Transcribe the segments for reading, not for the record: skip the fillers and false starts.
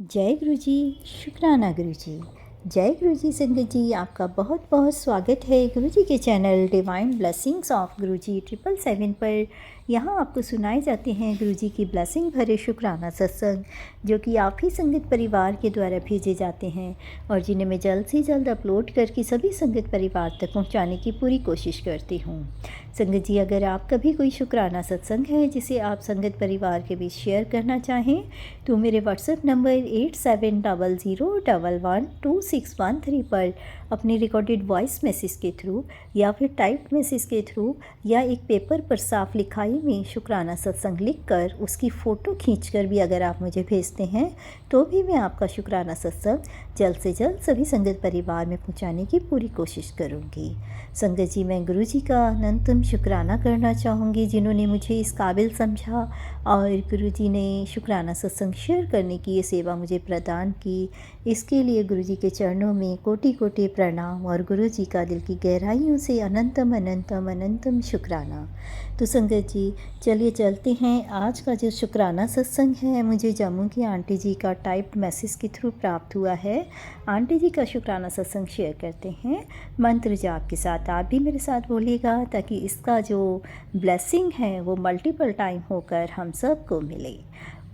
जय गुरु जी। शुक्राना गुरु जी। जय गुरु जी। संगत जी, आपका बहुत बहुत स्वागत है गुरु जी के चैनल डिवाइन ब्लेसिंग्स ऑफ गुरु जी 777 पर। यहाँ आपको सुनाए जाते हैं गुरु जी की ब्लेसिंग भरे शुक्राना सत्संग, जो कि आप ही संगत परिवार के द्वारा भेजे जाते हैं और जिन्हें मैं जल्द से जल्द अपलोड करके सभी संगत परिवार तक पहुँचाने की पूरी कोशिश करती हूँ। संगत जी, अगर आपका भी कोई शुक्राना सत्संग है जिसे आप संगत परिवार के बीच शेयर करना चाहें तो मेरे व्हाट्सएप नंबर 8700112613 पर अपने रिकॉर्डेड वॉइस मैसेज के थ्रू या फिर टाइप्ड मैसेज के थ्रू या एक पेपर पर साफ लिखाई में शुक्राना सत्संग लिखकर उसकी फ़ोटो खींचकर भी अगर आप मुझे भेजते हैं तो भी मैं आपका शुक्राना सत्संग जल्द से जल्द सभी संगत परिवार में पहुंचाने की पूरी कोशिश करूंगी। संगत जी, मैं गुरु जी का अनंतम शुक्राना करना चाहूँगी जिन्होंने मुझे इस काबिल समझा और गुरु जी ने शुक्राना सत्संग शेयर करने की ये सेवा मुझे प्रदान की। इसके लिए गुरु जी के चरणों में कोटि कोटि प्रणाम और गुरु जी का दिल की गहराइयों से अनंतम अनंतम अनंतम शुक्राना। तो संगत जी, चलिए चलते हैं। आज का जो शुक्राना सत्संग है मुझे जम्मू की आंटी जी का टाइप्ड मैसेज के थ्रू प्राप्त हुआ है। आंटी जी का शुक्राना सत्संग शेयर करते हैं मंत्र जाप के साथ। आप भी मेरे साथ बोलिएगा ताकि इसका जो ब्लेसिंग है वो मल्टीपल टाइम होकर हम सबको मिले।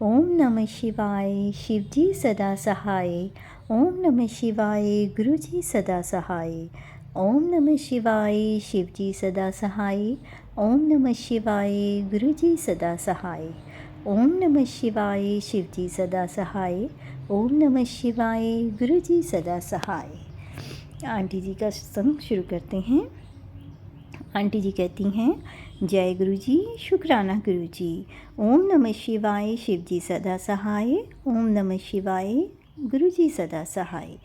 ओम नमः शिवाय, शिव जी सदा सहाय। ओम नमः शिवाय, गुरु जी सदा सहाय। ओम नमः शिवाय, शिव जी सदा सहाय। ओम नमः शिवाय, गुरु जी सदा सहाय। ओम नमः शिवाय, शिव जी सदा सहाय। ओम नमः शिवाय, गुरु जी सदा सहाय। आंटी जी का सत्संग शुरू करते हैं। आंटी जी कहती हैं, जय गुरु जी, शुक्राना गुरु जी। ओम नमः शिवाय, शिव जी सदा सहाय। ओम नमः शिवाय, गुरु जी सदा सहाय।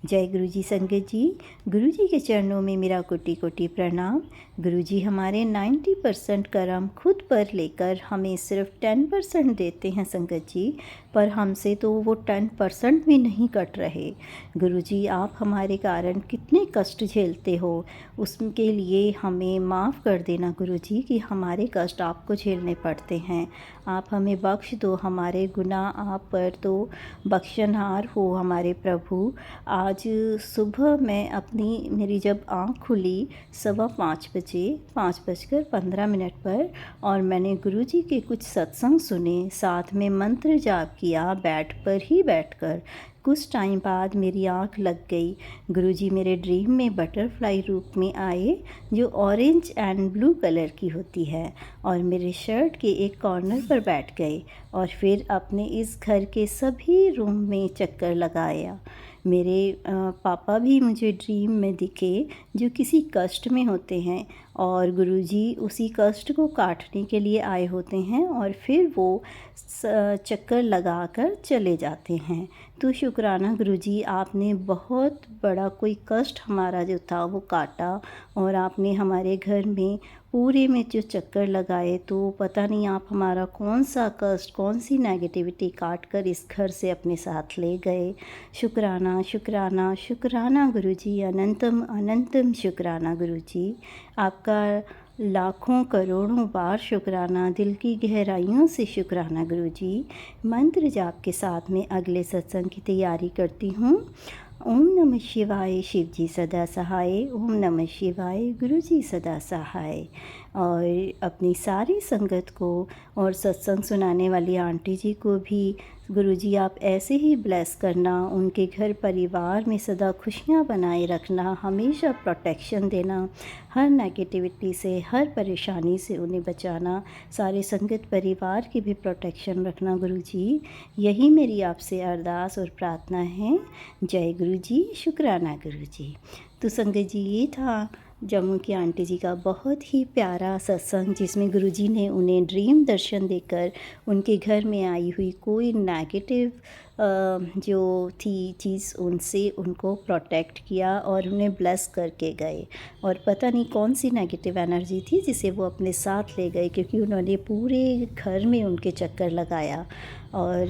जय गुरु जी। संगत जी, गुरु जी के चरणों में मेरा कोटि कोटि प्रणाम। गुरु जी हमारे 90% कर्म खुद पर लेकर हमें सिर्फ 10% देते हैं संगत जी, पर हमसे तो वो 10% भी नहीं कट रहे। गुरु जी, आप हमारे कारण कितने कष्ट झेलते हो उसके लिए हमें माफ़ कर देना गुरु जी कि हमारे कष्ट आपको झेलने पड़ते हैं। आप हमें बख्श दो हमारे गुनाह, आप पर तो बख्शनहार हो हमारे प्रभु। आज सुबह मेरी जब आँख खुली 5:15 बजे 5:15 पर और मैंने गुरु जी के कुछ सत्संग सुने, साथ में मंत्र जाप किया बेड पर ही बैठकर। कुछ टाइम बाद मेरी आँख लग गई। गुरु जी मेरे ड्रीम में बटरफ्लाई रूप में आए जो ऑरेंज एंड ब्लू कलर की होती है और मेरे शर्ट के एक कॉर्नर पर बैठ गए और फिर अपने इस घर के सभी रूम में चक्कर लगाया। मेरे पापा भी मुझे ड्रीम में दिखे जो किसी कष्ट में होते हैं और गुरुजी उसी कष्ट को काटने के लिए आए होते हैं और फिर वो चक्कर लगाकर चले जाते हैं। तो शुक्राना गुरुजी, आपने बहुत बड़ा कोई कष्ट हमारा जो था वो काटा और आपने हमारे घर में पूरे में जो चक्कर लगाए, तो पता नहीं आप हमारा कौन सा कष्ट, कौन सी नेगेटिविटी काट कर इस घर से अपने साथ ले गए। शुक्राना शुक्राना शुक्राना गुरुजी, अनंतम अनंतम शुक्राना गुरुजी। आपका लाखों करोड़ों बार शुक्राना, दिल की गहराइयों से शुक्राना गुरुजी। मंत्र जाप के साथ में अगले सत्संग की तैयारी करती हूँ। ओम नमः शिवाय, शिव जी सदा सहाय। ओम नमः शिवाय, गुरु जी सदा सहाय। और अपनी सारी संगत को और सत्संग सुनाने वाली आंटी जी को भी गुरु जी आप ऐसे ही ब्लेस करना, उनके घर परिवार में सदा खुशियाँ बनाए रखना, हमेशा प्रोटेक्शन देना, हर नेगेटिविटी से, हर परेशानी से उन्हें बचाना, सारे संगत परिवार की भी प्रोटेक्शन रखना गुरु जी। यही मेरी आपसे अरदास और प्रार्थना है। जय गुरु जी, शुक्राना गुरु जी। तो संगत जी, ये था जम्मू की आंटी जी का बहुत ही प्यारा सत्संग जिसमें गुरुजी ने उन्हें ड्रीम दर्शन देकर उनके घर में आई हुई कोई नेगेटिव जो थी चीज़ उनसे उनको प्रोटेक्ट किया और उन्हें ब्लेस करके गए। और पता नहीं कौन सी नेगेटिव एनर्जी थी जिसे वो अपने साथ ले गए, क्योंकि उन्होंने पूरे घर में उनके चक्कर लगाया और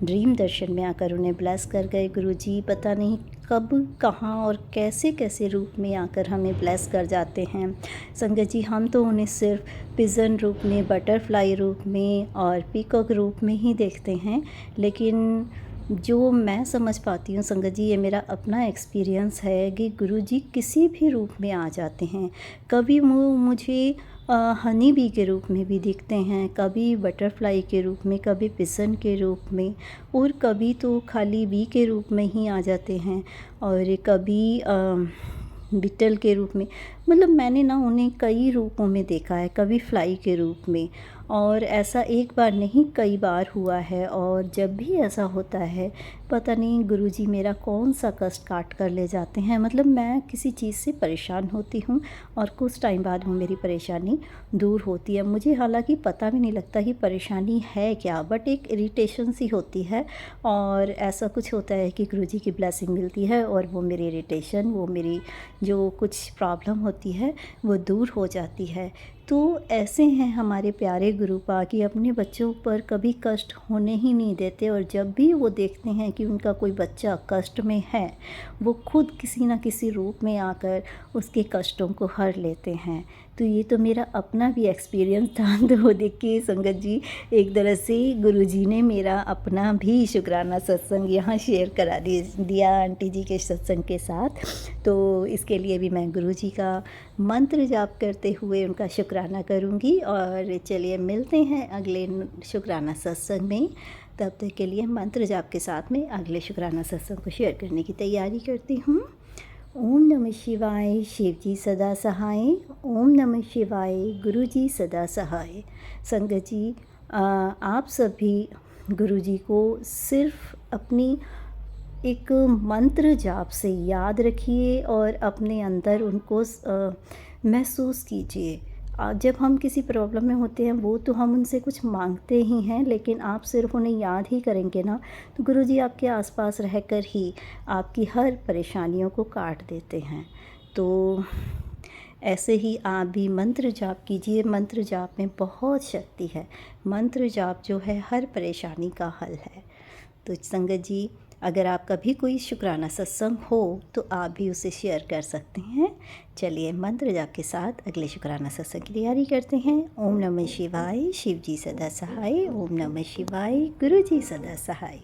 ड्रीम दर्शन में आकर उन्हें ब्लेस कर गए। गुरुजी पता नहीं कब, कहाँ और कैसे कैसे रूप में आकर हमें ब्लेस कर जाते हैं। संगत जी, हम तो उन्हें सिर्फ पिजन रूप में, बटरफ्लाई रूप में और पीकॉक रूप में ही देखते हैं, लेकिन जो मैं समझ पाती हूँ संगत जी, ये मेरा अपना एक्सपीरियंस है कि गुरुजी किसी भी रूप में आ जाते हैं। कभी वो मुझे हनी बी के रूप में भी दिखते हैं, कभी बटरफ्लाई के रूप में, कभी पिसन के रूप में, और कभी तो खाली बी के रूप में ही आ जाते हैं, और कभी बिटल के रूप में। मतलब मैंने ना उन्हें कई रूपों में देखा है, कभी फ्लाई के रूप में, और ऐसा एक बार नहीं कई बार हुआ है। और जब भी ऐसा होता है, पता नहीं गुरुजी मेरा कौन सा कष्ट काट कर ले जाते हैं। मतलब मैं किसी चीज़ से परेशान होती हूँ और कुछ टाइम बाद वो मेरी परेशानी दूर होती है। मुझे हालांकि पता भी नहीं लगता कि परेशानी है क्या, बट एक इरिटेशन सी होती है, और ऐसा कुछ होता है कि गुरुजी की ब्लेसिंग मिलती है और वो मेरी इरिटेशन, वो मेरी जो कुछ प्रॉब्लम होती है वो दूर हो जाती है। तो ऐसे हैं हमारे प्यारे गुरुपा कि अपने बच्चों पर कभी कष्ट होने ही नहीं देते, और जब भी वो देखते हैं कि उनका कोई बच्चा कष्ट में है, वो खुद किसी न किसी रूप में आकर उसके कष्टों को हर लेते हैं। तो ये तो मेरा अपना भी एक्सपीरियंस था। तो देखिए संगत जी, एक तरह से गुरुजी ने मेरा अपना भी शुक्राना सत्संग यहाँ शेयर करा दिया आंटी जी के सत्संग के साथ। तो इसके लिए भी मैं गुरुजी का मंत्र जाप करते हुए उनका शुक्राना करूँगी। और चलिए मिलते हैं अगले शुक्राना सत्संग में। तब तक के लिए मंत्र जाप के साथ में अगले शुक्राना सत्संग को शेयर करने की तैयारी करती हूँ। ओम नमः शिवाय, शिव जी सदा सहाय। ओम नमः शिवाय, गुरु जी सदा सहाय। संगत जी, आप सभी गुरु जी को सिर्फ अपनी एक मंत्र जाप से याद रखिए और अपने अंदर उनको महसूस कीजिए। जब हम किसी प्रॉब्लम में होते हैं, वो तो हम उनसे कुछ मांगते ही हैं, लेकिन आप सिर्फ उन्हें याद ही करेंगे ना, तो गुरुजी आपके आसपास रहकर ही आपकी हर परेशानियों को काट देते हैं। तो ऐसे ही आप भी मंत्र जाप कीजिए। मंत्र जाप में बहुत शक्ति है। मंत्र जाप जो है हर परेशानी का हल है। तो संगत जी, अगर आपका भी कोई शुक्राना सत्संग हो तो आप भी उसे शेयर कर सकते हैं। चलिए मंत्र जाप के साथ अगले शुक्राना सत्संग की तैयारी करते हैं। ओम नमः शिवाय, शिव जी सदा सहाय। ओम नमः शिवाय, गुरु जी सदा सहाय।